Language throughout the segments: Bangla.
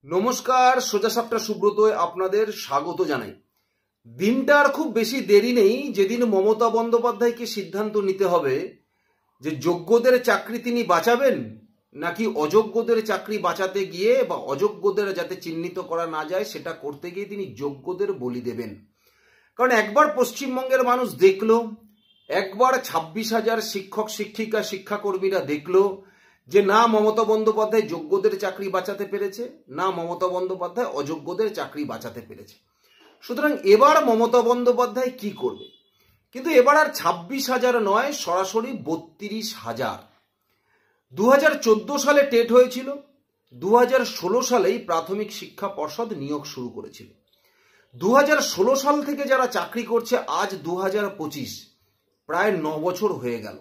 নমস্কার, সোজা সাপটা সুব্রতয় আপনাদের স্বাগত জানাই। দিনটার খুব বেশি দেরি নেই যেদিন মমতা বন্দ্যোপাধ্যায়কে সিদ্ধান্ত নিতে হবে যে যোগ্যদের চাকরি তিনি বাঁচাবেন নাকি অযোগ্যদের চাকরি বাঁচাতে গিয়ে বা অযোগ্যদের যাতে চিহ্নিত করা না যায় সেটা করতে গিয়ে তিনি যোগ্যদের বলি দেবেন। কারণ একবার পশ্চিমবঙ্গের মানুষ দেখলো, একবার 26,000 শিক্ষক শিক্ষিকা শিক্ষাকর্মীরা দেখলো যে না মমতা বন্দ্যোপাধ্যায় যোগ্যদের চাকরি বাঁচাতে পেরেছে, না মমতা বন্দ্যোপাধ্যায় অযোগ্যদের চাকরি বাঁচাতে পেরেছে। সুতরাং এবার মমতা বন্দ্যোপাধ্যায় কি করবে? কিন্তু এবার আর 26,000 নয়, সরাসরি 32,000। 2014 সালে টেট হয়েছিল, 2016 সালেই প্রাথমিক শিক্ষা পর্ষদ নিয়োগ শুরু করেছিল। 2016 সাল থেকে যারা চাকরি করছে আজ 2025, প্রায় 9 বছর হয়ে গেল।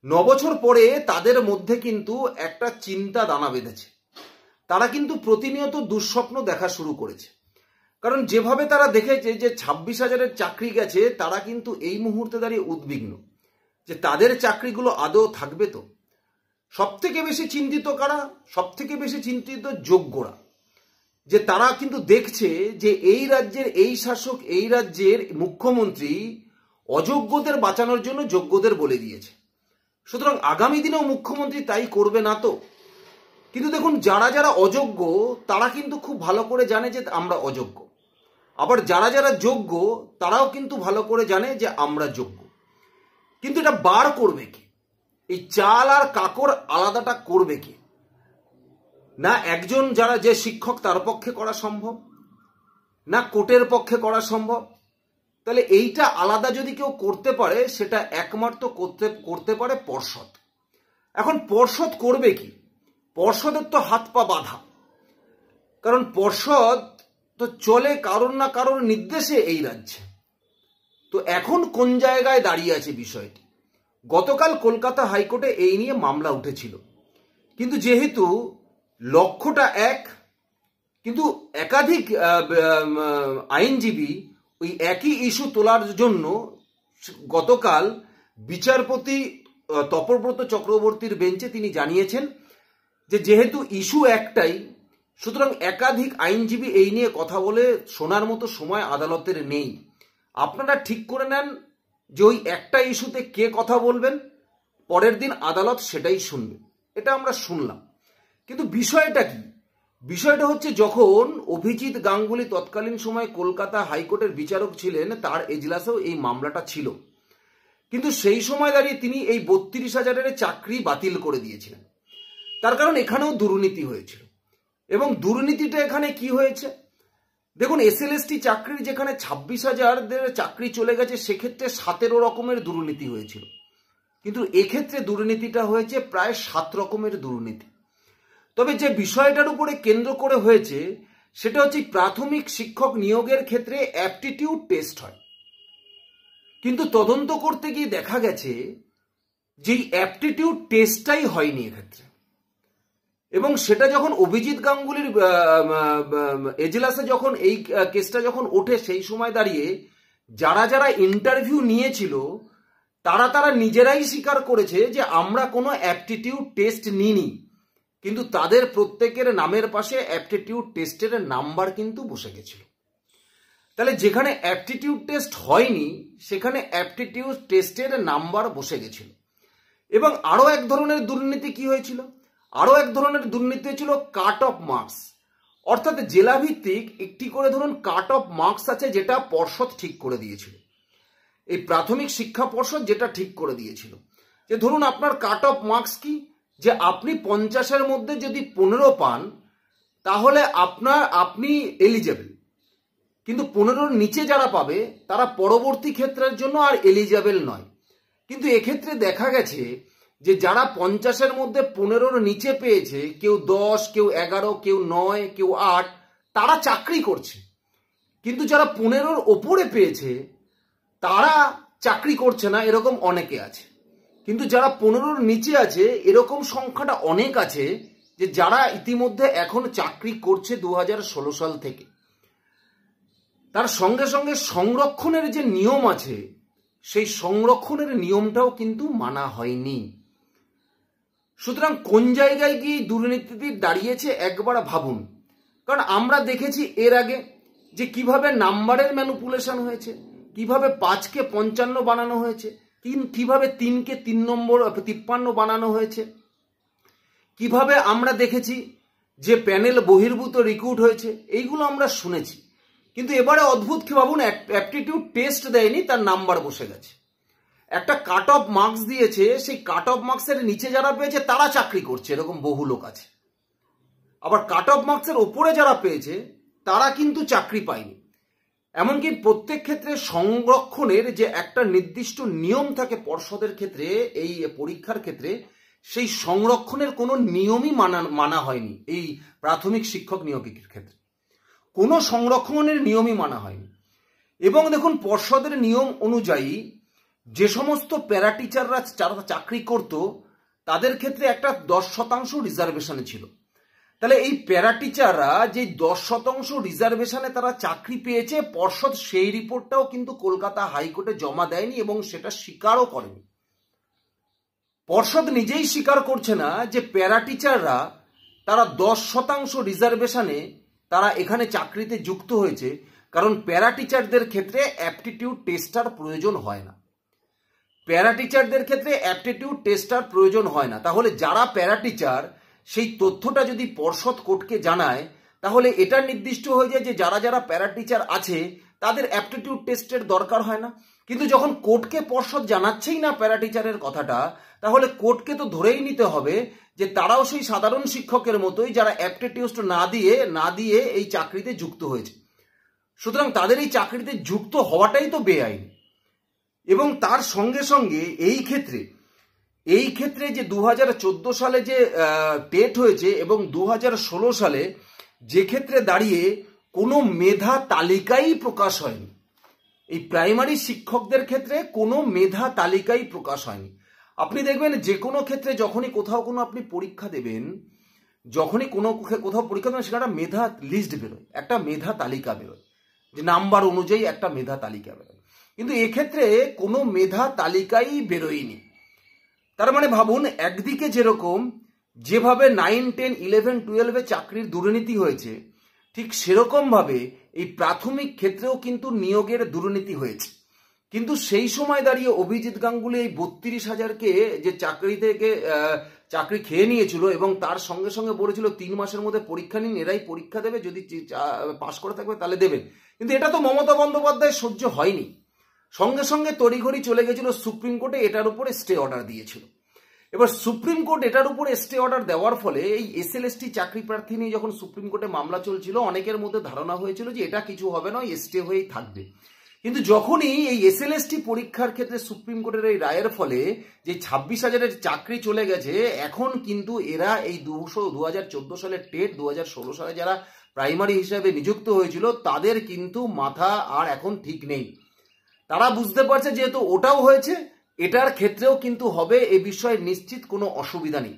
9 বছর পরে তাদের মধ্যে কিন্তু একটা চিন্তা দানা বেঁধেছে। তারা কিন্তু প্রতিনিয়ত দুঃস্বপ্ন দেখা শুরু করেছে। কারণ যেভাবে তারা দেখেছে যে 26,000-এর চাকরি গেছে, তারা কিন্তু এই মুহূর্তে দাঁড়িয়ে উদ্বিগ্ন যে তাদের চাকরিগুলো আদৌ থাকবে তো। সব থেকে বেশি চিন্তিত কারা? সব থেকে বেশি চিন্তিত যোগ্যরা। যে তারা কিন্তু দেখছে যে এই রাজ্যের এই শাসক, এই রাজ্যের মুখ্যমন্ত্রী অযোগ্যদের বাঁচানোর জন্য যোগ্যদের বলে দিয়েছে। সুতরাং আগামী দিনেও মুখ্যমন্ত্রী তাই করবে না তো? কিন্তু দেখুন, যারা যারা অযোগ্য তারা কিন্তু খুব ভালো করে জানে যে আমরা অযোগ্য, আবার যারা যারা যোগ্য তারাও কিন্তু ভালো করে জানে যে আমরা যোগ্য। কিন্তু এটা বার করবে কে? এই চাল আর কাকর আলাদাটা করবে কে? না একজন যারা যে শিক্ষক তার পক্ষে করা সম্ভব, না কোর্টের পক্ষে করা সম্ভব। তাহলে এইটা আলাদা যদি কেউ করতে পারে সেটা একমাত্র করতে পারে পর্ষদ। এখন পর্ষদ করবে কি? পর্ষদের তো হাত পা বাঁধা, কারণ পর্ষদ তো চলে কারোর না কারোর নির্দেশে এই রাজ্যে। তো এখন কোন জায়গায় দাঁড়িয়ে আছে বিষয়টি? গতকাল কলকাতা হাইকোর্টে এই নিয়ে মামলা উঠেছিল, কিন্তু যেহেতু লক্ষ্যটা এক, কিন্তু একাধিক আইনজীবী ওই একই ইস্যু তোলার জন্য গতকাল বিচারপতি তপব্রত চক্রবর্তীর বেঞ্চে তিনি জানিয়েছেন যে যেহেতু ইস্যু একটাই, সুতরাং একাধিক আইনজীবী এই নিয়ে কথা বলে শোনার মতো সময় আদালতের নেই। আপনারা ঠিক করে নেন যে ওই একটা ইস্যুতে কে কথা বলবেন, পরের দিন আদালত সেটাই শুনবে। এটা আমরা শুনলাম। কিন্তু বিষয়টা কি? বিষয়টা হচ্ছে যখন অভিজিৎ গাঙ্গুলি তৎকালীন সময় কলকাতা হাইকোর্টের বিচারক ছিলেন, তার এজলাসেও এই মামলাটা ছিল। কিন্তু সেই সময় দাঁড়িয়ে তিনি এই 32,000-এর চাকরি বাতিল করে দিয়েছিলেন। তার কারণ এখানেও দুর্নীতি হয়েছিল। এবং দুর্নীতিটা এখানে কি হয়েছে দেখুন, এসএলএসটি চাকরির যেখানে 26,000-দের চাকরি চলে গেছে সেক্ষেত্রে 17 রকমের দুর্নীতি হয়েছিল, কিন্তু এক্ষেত্রে দুর্নীতিটা হয়েছে প্রায় 7 রকমের দুর্নীতি। তবে যে বিষয়টার উপরে কেন্দ্র করে হয়েছে সেটা হচ্ছে প্রাথমিক শিক্ষক নিয়োগের ক্ষেত্রে অ্যাপটিটিউড টেস্ট হয়, কিন্তু তদন্ত করতে গিয়ে দেখা গেছে যে অ্যাপটিটিউড টেস্টটাই হয়নি এক্ষেত্রে। এবং সেটা যখন অভিজিৎ গাঙ্গুলির এজলাসে যখন এই কেসটা যখন ওঠে, সেই সময় দাঁড়িয়ে যারা যারা ইন্টারভিউ নিয়েছিল তারা নিজেরাই স্বীকার করেছে যে আমরা কোনো অ্যাপটিটিউড টেস্ট নিইনি, কিন্তু তাদের প্রত্যেকের নামের পাশে অ্যাপটিটিউড টেস্টের নাম্বার কিন্তু বসে গেছিল। তাহলে যেখানে অ্যাপটিটিউড টেস্ট হয়নি সেখানে অ্যাপটিটিউড টেস্টের নাম্বার বসে গেছিল। এবং আরও এক ধরনের দুর্নীতি কি হয়েছিল? আরও এক ধরনের দুর্নীতি হয়েছিল কাট অফ মার্কস। অর্থাৎ জেলাভিত্তিক একটি করে ধরুন কাট অফ মার্কস আছে, যেটা পর্ষদ ঠিক করে দিয়েছিল। এই প্রাথমিক শিক্ষা পর্ষদ যেটা ঠিক করে দিয়েছিল যে ধরুন আপনার কাট অফ মার্কস কি, যে আপনি 50-এর মধ্যে যদি 15 পান তাহলে আপনি এলিজেবল, কিন্তু 15-র নিচে যারা পাবে তারা পরবর্তী ক্ষেত্রের জন্য আর এলিজেবল নয়। কিন্তু এক্ষেত্রে দেখা গেছে যে যারা 50-এর মধ্যে 15-র নিচে পেয়েছে, কেউ 10, কেউ 11, কেউ 9, কেউ 8, তারা চাকরি করছে। কিন্তু যারা 15-র ওপরে পেয়েছে তারা চাকরি করছে না, এরকম অনেকে আছে। কিন্তু যারা 15-র নিচে আছে এরকম সংখ্যাটা অনেক আছে, যে যারা ইতিমধ্যে এখন চাকরি করছে 2016 সাল থেকে। তার সঙ্গে সঙ্গে সংরক্ষণের যে নিয়ম আছে সেই সংরক্ষণের নিয়মটাও কিন্তু মানা হয়নি। সুতরাং কোন জায়গায় গিয়ে দুর্নীতি দাঁড়িয়েছে একবার ভাবুন। কারণ আমরা দেখেছি এর আগে যে কিভাবে নাম্বারের ম্যানিপুলেশন হয়েছে, কিভাবে 5কে 55 বানানো হয়েছে, কিভাবে 3কে 3 নম্বর 53 বানানো হয়েছে, কিভাবে আমরা দেখেছি যে প্যানেল বহির্ভূত রিক্রুট হয়েছে, এইগুলো আমরা শুনেছি। কিন্তু এবারে অদ্ভুত কি ভাবুন, অ্যাপটিটিউড টেস্ট দেয়নি, তার নাম্বার বসে গেছে। একটা কাট অফ মার্কস দিয়েছে, সেই কাট অফ মার্কসের নিচে যারা পেয়েছে তারা চাকরি করছে, এরকম বহু লোক আছে। আবার কাট অফ মার্কসের ওপরে যারা পেয়েছে তারা কিন্তু চাকরি পায়নি। এমনকি প্রত্যেক ক্ষেত্রে সংরক্ষণের যে একটা নির্দিষ্ট নিয়ম থাকে পর্ষদের ক্ষেত্রে, এই পরীক্ষার ক্ষেত্রে সেই সংরক্ষণের কোনো নিয়মই মানা হয়নি। এই প্রাথমিক শিক্ষক নিয়োগের ক্ষেত্রে কোনো সংরক্ষণের নিয়মই মানা হয়নি। এবং দেখুন, পর্ষদের নিয়ম অনুযায়ী যে সমস্ত প্যারা টিচাররা যারা চাকরি করত তাদের ক্ষেত্রে একটা 10% রিজার্ভেশনে ছিল। তাহলে এই প্যারা টিচাররা যে 10% রিজার্ভেশনে তারা চাকরি পেয়েছে, পর্ষদ সেই রিপোর্টটাও কিন্তু কলকাতা হাইকোর্টে জমা দেয়নি এবং সেটা স্বীকারও করেনি। পর্ষদ নিজেই স্বীকার করছে না যে প্যারা টিচাররা তারা 10% রিজার্ভেশনে তারা এখানে চাকরিতে যুক্ত হয়েছে, কারণ প্যারা টিচারদের ক্ষেত্রে অ্যাপটিটিউড টেস্টার প্রয়োজন হয় না। প্যারা টিচারদের ক্ষেত্রে অ্যাপটিটিউড টেস্টার প্রয়োজন হয় না। তাহলে যারা প্যারা টিচার, সেই তথ্যটা যদি পর্ষদ কোর্টকে জানায়, তাহলে এটা নির্দিষ্ট হয়ে যায় যে যারা যারা প্যারা টিচার আছে তাদের অ্যাপটিটিউড টেস্টের দরকার হয় না। কিন্তু যখন কোর্টকে পর্ষদ জানাচ্ছেই না প্যারা টিচারের কথাটা, তাহলে কোর্টকে তো ধরেই নিতে হবে যে তারাও সেই সাধারণ শিক্ষকের মতোই যারা অ্যাপটিটিউড না দিয়ে এই চাকরিতে যুক্ত হয়েছে। সুতরাং তাদের এই চাকরিতে যুক্ত হওয়াটাই তো বেআইনি। এবং তার সঙ্গে সঙ্গে এই ক্ষেত্রে যে 2014 সালে যে টেট হয়েছে এবং 2016 সালে যে ক্ষেত্রে দাঁড়িয়ে কোনো মেধা তালিকাই প্রকাশ হয়নি, এই প্রাইমারি শিক্ষকদের ক্ষেত্রে কোনো মেধা তালিকাই প্রকাশ হয়নি। আপনি দেখবেন যে কোনো ক্ষেত্রে যখনই কোথাও কোনো আপনি পরীক্ষা দেবেন, যখনই কোথাও পরীক্ষা দেবেন, সেখানে একটা মেধা লিস্ট বেরোয়, একটা মেধা তালিকা বেরোয়, যে নাম্বার অনুযায়ী একটা মেধা তালিকা বেরোয়। কিন্তু এক্ষেত্রে কোনো মেধা তালিকাই বেরোয়নি। তার মানে ভাবুন, একদিকে যেভাবে 9, 10, 11, 12 চাকরির দুর্নীতি হয়েছে, ঠিক সেরকম ভাবে এই প্রাথমিক ক্ষেত্রেও কিন্তু নিয়োগের দুর্নীতি হয়েছে। কিন্তু সেই সময় দাঁড়িয়ে অভিজিৎ গাঙ্গুলি এই 32,000কে যে চাকরি খেয়ে নিয়েছিল এবং তার সঙ্গে সঙ্গে বলেছিল 3 মাসের মধ্যে পরীক্ষা নিন, এরাই পরীক্ষা দেবে, যদি পাশ করে থাকবে তাহলে দেবেন। কিন্তু এটা তো মমতা বন্দ্যোপাধ্যায় সহ্য হয়নি, সঙ্গে সঙ্গে তড়িঘড়ি চলে গেছিল সুপ্রিম কোর্টে, এটার উপরে স্টে অর্ডার দিয়েছিল। এবার সুপ্রিম কোর্ট এটার উপরে স্টে অর্ডার দেওয়ার ফলে এই SLST চাকরি প্রার্থী নিয়ে যখন সুপ্রিম কোর্টে মামলা চলছিল, অনেকের মধ্যে ধারণা হয়েছিল যে এটা কিছু হবে না, স্টে হয়েই থাকবে। কিন্তু যখনই এই SLST পরীক্ষার ক্ষেত্রে সুপ্রিম কোর্টের এই রায়ের ফলে যে 26,000-এর চাকরি চলে গেছে, এখন কিন্তু এরা এই 2014 সালের টেট, 2016 সালে যারা প্রাইমারি হিসাবে নিযুক্ত হয়েছিল, তাদের কিন্তু মাথা আর এখন ঠিক নেই। তারা বুঝতে পারছে যেহেতু ওটাও হয়েছে, এটার ক্ষেত্রেও কিন্তু হবে, এ বিষয়ে নিশ্চিত কোনো অসুবিধা নেই।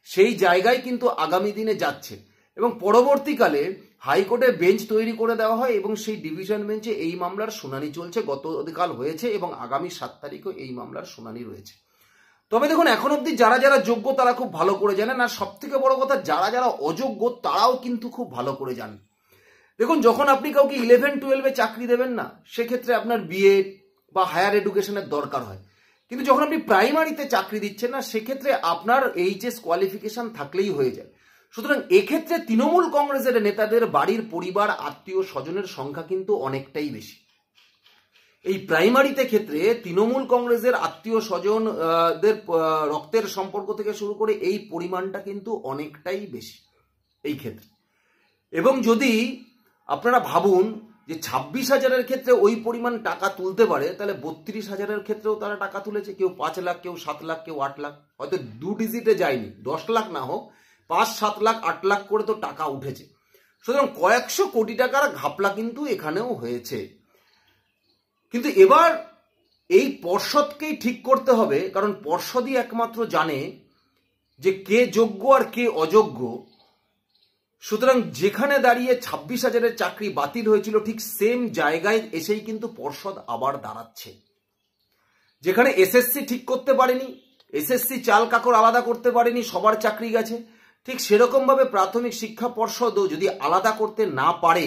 সেই জায়গায় কিন্তু আগামী দিনে যাচ্ছে এবং পরবর্তীকালে হাইকোর্টে বেঞ্চ তৈরি করে দেওয়া হয় এবং সেই ডিভিশন বেঞ্চে এই মামলার শুনানি চলছে, গতকাল হয়েছে এবং আগামী 7 তারিখও এই মামলার শুনানি রয়েছে। তবে দেখুন, এখন অবধি যারা যারা যোগ্য তারা খুব ভালো করে জানেন, আর সব থেকে বড় কথা যারা যারা অযোগ্য তারাও কিন্তু খুব ভালো করে জানেন। দেখুন, যখন আপনি কাউকে 11, 12 চাকরি দেবেন না, সেক্ষেত্রে আপনার বিএড বা হায়ার এডুকেশনের দরকার হয়। কিন্তু যখন আপনি প্রাইমারিতে চাকরি দিচ্ছেন না, সেক্ষেত্রে আপনার HS কোয়ালিফিকেশন থাকলেই হয়ে যায়। সুতরাং এক্ষেত্রে তৃণমূল কংগ্রেসের নেতাদের বাড়ির পরিবার, আত্মীয় স্বজনের সংখ্যা কিন্তু অনেকটাই বেশি। এই প্রাইমারিতে ক্ষেত্রে তৃণমূল কংগ্রেসের আত্মীয় স্বজনদের রক্তের সম্পর্ক থেকে শুরু করে এই পরিমাণটা কিন্তু অনেকটাই বেশি এই ক্ষেত্রে। এবং যদি আপনারা ভাবুন যে 26,000-এর ক্ষেত্রে ওই পরিমাণ টাকা তুলতে পারে, তাহলে 32,000-এর ক্ষেত্রেও তারা টাকা তুলেছে, কেউ 5 লাখ, কেউ 7 লাখ, কেউ 8 লাখ, হয়তো 2 ডিজিটে যায়নি, 10 লাখ না হোক, 5, 7 লাখ, 8 লাখ করে তো টাকা উঠেছে। সুতরাং কয়েকশো কোটি টাকার ঘাপলা কিন্তু এখানেও হয়েছে। কিন্তু এবার এই পর্ষদকেই ঠিক করতে হবে, কারণ পর্ষদই একমাত্র জানে যে কে যোগ্য আর কে অযোগ্য। সুতরাং যেখানে দাঁড়িয়ে 26,000-এর চাকরি বাতিল হয়েছিল, ঠিক সেম জায়গায় এসেই কিন্তু পর্ষদ আবার দাঁড়াচ্ছে। যেখানে SSC ঠিক করতে পারেনি, SSC চাল কাকর আলাদা করতে পারেনি, সবার চাকরি গেছে, ঠিক সেরকমভাবে প্রাথমিক শিক্ষা পর্ষদও যদি আলাদা করতে না পারে,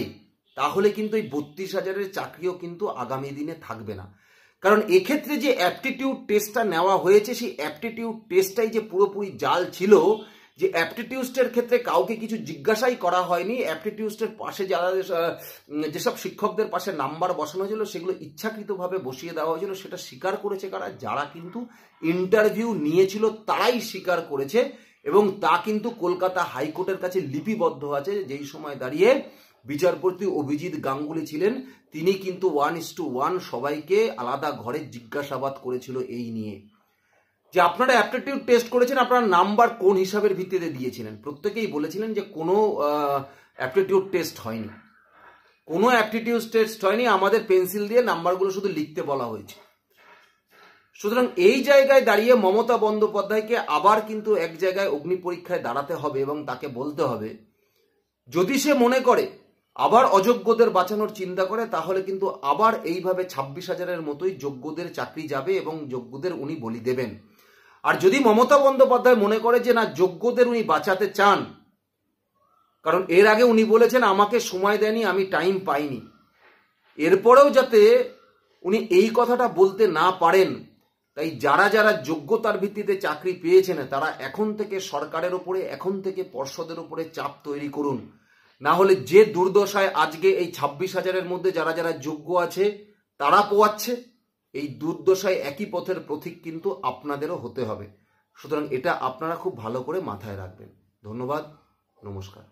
তাহলে কিন্তু এই 32,000-এর চাকরিও কিন্তু আগামী দিনে থাকবে না। কারণ এক্ষেত্রে যে অ্যাপটিটিউড টেস্টটা নেওয়া হয়েছে, সেই অ্যাপটিটিউড টেস্টটাই যে পুরোপুরি জাল ছিল, যে অ্যাপটিটিউডসের ক্ষেত্রে কাউকে কিছু জিজ্ঞাসাই করা হয়নি। অ্যাপটিটিউডসের পাশে যারা যেসব শিক্ষকদের পাশে নাম্বার বসানো হয়েছিল, সেগুলো ইচ্ছাকৃতভাবে বসিয়ে দেওয়া হয়েছিল। সেটা স্বীকার করেছে কারা? যারা কিন্তু ইন্টারভিউ নিয়েছিল তারাই স্বীকার করেছে, এবং তা কিন্তু কলকাতা হাইকোর্টের কাছে লিপিবদ্ধ আছে। যেই সময় দাঁড়িয়ে বিচারপতি অভিজিৎ গাঙ্গুলি ছিলেন, তিনি কিন্তু 1:1 সবাইকে আলাদা ঘরে জিজ্ঞাসাবাদ করেছিল এই নিয়ে, যে আপনারা অ্যাপটিটিউড টেস্ট করেছেন, আপনারা নাম্বার কোন হিসাবের ভিত্তিতে দিয়েছিলেন। প্রত্যেকেই বলেছিলেন যে কোনো অ্যাপটিটিউড টেস্ট হয়নি, কোনো অ্যাপটিটিউড টেস্ট হয়নি, আমাদের পেন্সিল দিয়ে নাম্বারগুলো শুধু লিখতে বলা হয়েছে। সুতরাং এই জায়গায় দাঁড়িয়ে মমতা বন্দ্যোপাধ্যায়কে আবার কিন্তু এক জায়গায় অগ্নি পরীক্ষায় দাঁড়াতে হবে, এবং তাকে বলতে হবে, যদি সে মনে করে আবার অযোগ্যদের বাঁচানোর চিন্তা করে, তাহলে কিন্তু আবার এইভাবে 26,000-এর মতোই যোগ্যদের চাকরি যাবে এবং যোগ্যদের উনি বলি দেবেন। আর যদি মমতা বন্দ্যোপাধ্যায় মনে করে যে না, যোগ্যদের উনি বাঁচাতে চান, কারণ এর আগে উনি বলেছেন আমাকে সময় দেয়নি, আমি টাইম পাইনি, এরপরেও যাতে উনি এই কথাটা বলতে না পারেন, তাই যারা যারা যোগ্যতার ভিত্তিতে চাকরি পেয়েছেন তারা এখন থেকে সরকারের উপরে, এখন থেকে পর্ষদের উপরে চাপ তৈরি করুন। না হলে যে দুর্দশায় আজকে এই 26,000-এর মধ্যে যারা যারা যোগ্য আছে তারা পোয়াচ্ছে, এই দুর্দশায় একই পথের পথিক কিন্তু আপনাদেরও হতে হবে। সুতরাং এটা আপনারা খুব ভালো করে মাথায় রাখবেন। ধন্যবাদ, নমস্কার।